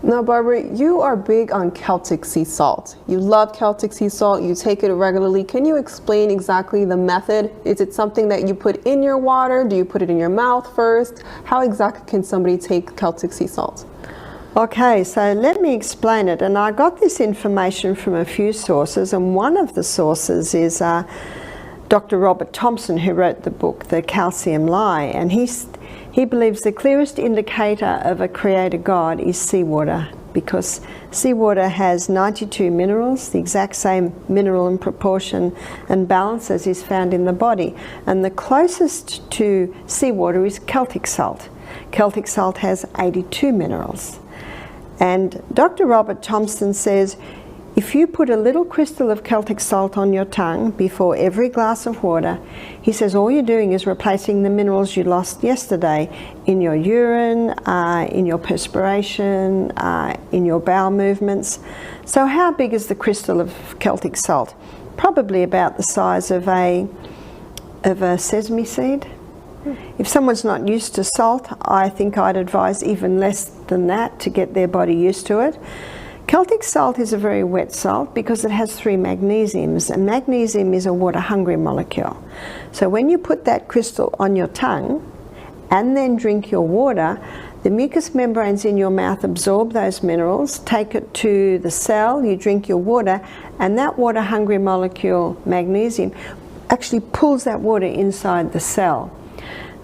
Now, Barbara, you are big on Celtic sea salt. You love Celtic sea salt. You take it regularly. Can you explain exactly the method? Is it something that you put in your water? Do you put it in your mouth first? How exactly can somebody take Celtic sea salt? Okay, so let me explain it. And I got this information from a few sources, and one of the sources is Dr. Robert Thompson, who wrote the book, The Calcium Lie, and he believes the clearest indicator of a creator God is seawater, because seawater has 92 minerals, the exact same mineral and proportion and balance as is found in the body. And the closest to seawater is Celtic salt. Celtic salt has 82 minerals. And Dr. Robert Thompson says, if you put a little crystal of Celtic salt on your tongue before every glass of water, he says all you're doing is replacing the minerals you lost yesterday in your urine, in your perspiration, in your bowel movements. So how big is the crystal of Celtic salt? Probably about the size of a sesame seed. If someone's not used to salt, I think I'd advise even less than that to get their body used to it. Celtic salt is a very wet salt because it has 3 magnesiums, and magnesium is a water-hungry molecule. So when you put that crystal on your tongue and then drink your water, the mucous membranes in your mouth absorb those minerals, take it to the cell, you drink your water, and that water-hungry molecule, magnesium, actually pulls that water inside the cell.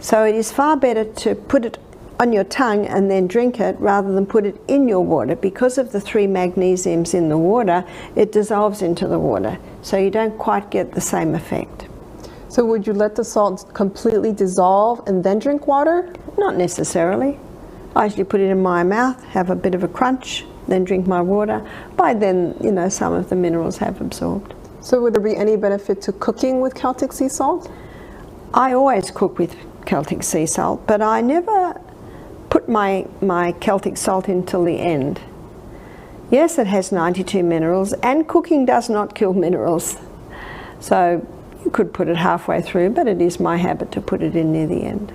So it is far better to put it on your tongue and then drink it rather than put it in your water. Because of the 3 magnesiums in the water, it dissolves into the water, so you don't quite get the same effect. So would you let the salt completely dissolve and then drink water? Not necessarily. I usually put it in my mouth, have a bit of a crunch, then drink my water. By then, you know, some of the minerals have absorbed. So would there be any benefit to cooking with Celtic sea salt? I always cook with Celtic sea salt, but I never put my Celtic salt in till the end. Yes, it has 92 minerals, and cooking does not kill minerals. So you could put it halfway through, but it is my habit to put it in near the end.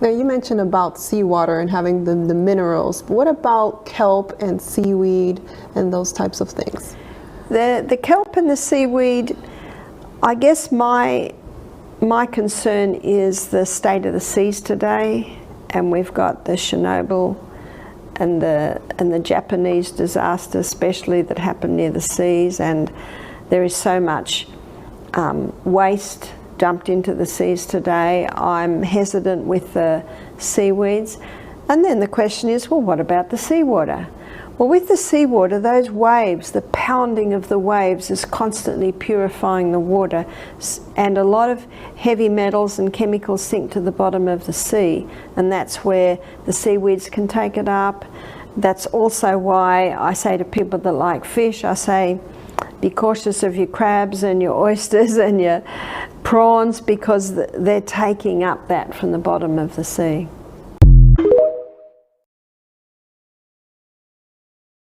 Now you mentioned about seawater and having the minerals, but what about kelp and seaweed and those types of things? The kelp and the seaweed, I guess my concern is the state of the seas today. And we've got the Chernobyl and the Japanese disaster, especially, that happened near the seas, and there is so much waste dumped into the seas today. I'm hesitant with the seaweeds. And then the question is, well, what about the seawater? Well, with the seawater, those waves, the pounding of the waves is constantly purifying the water, and a lot of heavy metals and chemicals sink to the bottom of the sea, and that's where the seaweeds can take it up. That's also why I say to people that like fish, I say, be cautious of your crabs and your oysters and your prawns, because they're taking up that from the bottom of the sea.